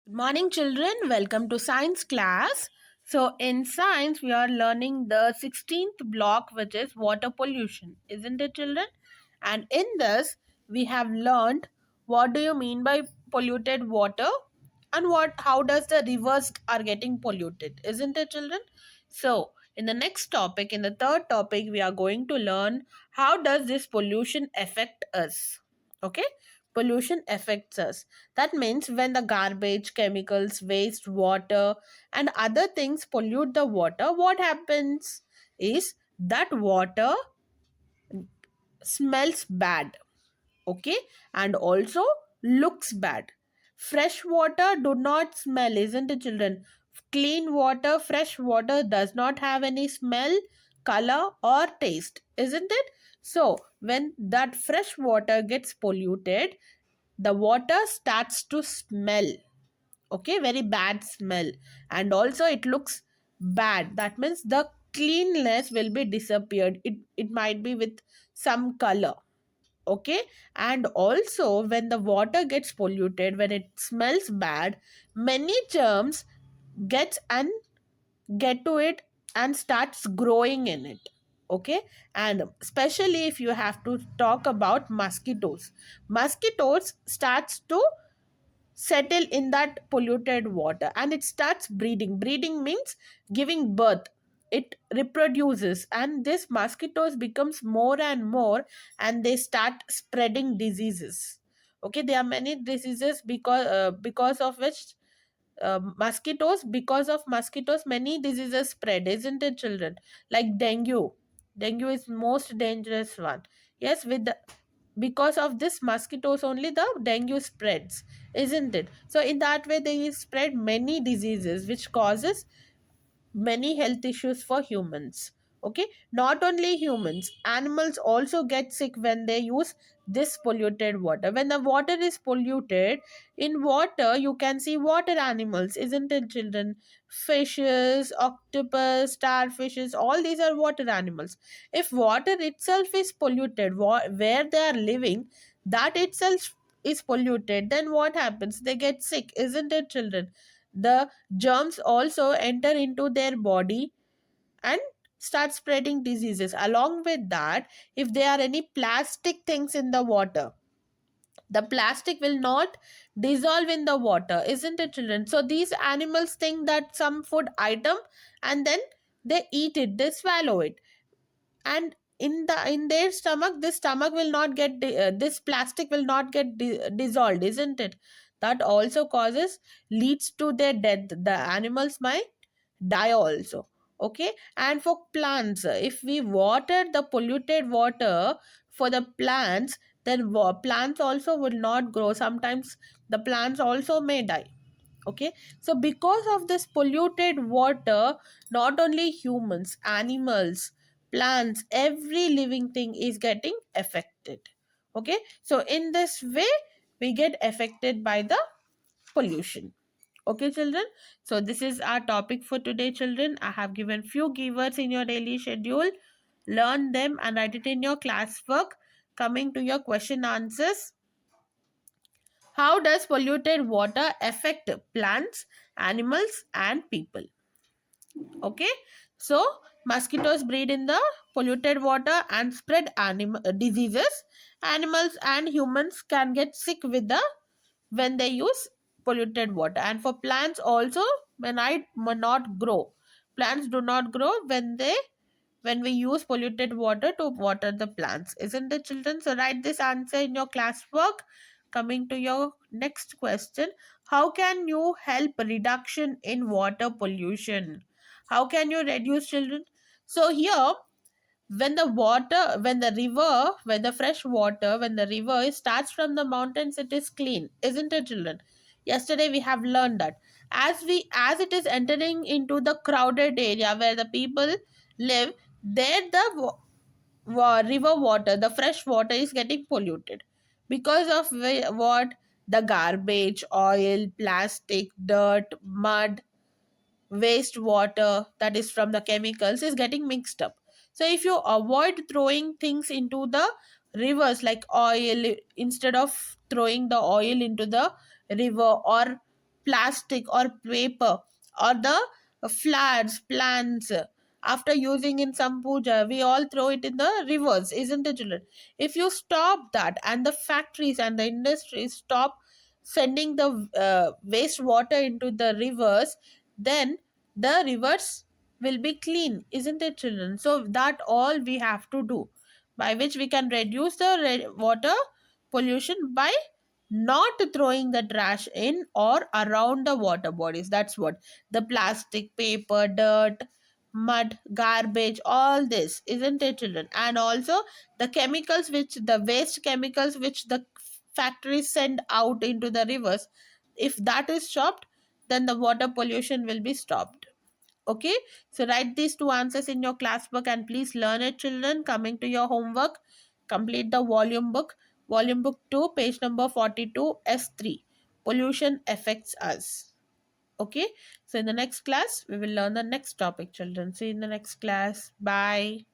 Good morning, children. Welcome to science class. So, in science, we are learning the 16th block, which is water pollution, isn't it, children? And in this, we have learned what do you mean by polluted water and how does the rivers are getting polluted, isn't it, children? So, in the next topic, in the third topic, we are going to learn how does this pollution affect us. Okay, pollution affects us. That means when the garbage, chemicals, waste, water, and other things pollute the water, what happens is that water smells bad, okay, and also looks bad. Fresh water do not smell, isn't it, children? Clean water, fresh water does not have any smell, color, or taste, isn't it? So, when that fresh water gets polluted, the water starts to smell, okay, very bad smell, and also it looks bad. That means the cleanness will be disappeared. It might be with some color, okay. And also when the water gets polluted, when it smells bad, many germs gets and get to it and starts growing in it, okay. And especially if you have to talk about mosquitoes starts to settle in that polluted water and it starts breeding means giving birth. It reproduces and this mosquitoes becomes more and more, and they start spreading diseases, okay. There are many diseases because of which because of mosquitoes many diseases spread, isn't it, children? Like dengue is most dangerous one. Yes, with the because of this mosquitoes only the dengue spreads, isn't it? So in that way they spread many diseases which causes many health issues for humans, okay. Not only humans, animals also get sick when they use this polluted water. When the water is polluted, in water you can see water animals, isn't it, children? Fishes, octopus, starfishes, all these are water animals. If water itself is polluted, where they are living, that itself is polluted, then what happens? They get sick, isn't it, children? The germs also enter into their body and start spreading diseases. Along with that, if there are any plastic things in the water, the plastic will not dissolve in the water, isn't it, children? So these animals think that some food item, and then they eat it, they swallow it, and in their stomach, this stomach will not get this plastic will not get dissolved, isn't it? That also causes leads to their death. The animals might die also, okay. And for plants, if we water the polluted water for the plants, then plants also will not grow. Sometimes the plants also may die, okay. So because of this polluted water, not only humans, animals, plants, every living thing is getting affected, okay. So in this way we get affected by the pollution, okay, children. So this is our topic for today, children. I have given few keywords in your daily schedule. Learn them and write it in your classwork. Coming to your question answers, how does polluted water affect plants, animals, and people? Okay, so mosquitoes breed in the polluted water and spread diseases. Animals and humans can get sick with the when they use polluted water. And for plants also, may not grow. Plants do not grow when we use polluted water to water the plants, isn't it, children? So write this answer in your classwork. Coming to your next question, how can you help reduction in water pollution? How can you reduce, children? So here, when the water when the river when the fresh water when the river starts from the mountains, it is clean, isn't it, children? Yesterday we have learned that as it is entering into the crowded area where the people live, there the river water, the fresh water, is getting polluted because of what? The garbage, oil, plastic, dirt, mud, wastewater, that is from the chemicals, is getting mixed up. So if you avoid throwing things into the rivers like oil, instead of throwing the oil into the river, or plastic or paper or the flowers, plants, after using in some puja, we all throw it in the rivers, isn't it, children? If you stop that, and the factories and the industries stop sending the wastewater into the rivers, then the rivers will be clean, isn't it, children? So that all we have to do, by which we can reduce the water pollution by not throwing the trash in or around the water bodies. That's what, the plastic, paper, dirt, mud, garbage, all this, isn't it, children? And also the chemicals, which the waste chemicals which the factories send out into the rivers, if that is stopped, then the water pollution will be stopped. Okay, so write these two answers in your class book and please learn it, children. Coming to your homework, complete the volume book 2, page number 42, S3, pollution affects us. Okay, so in the next class we will learn the next topic, children. See you in the next class. Bye.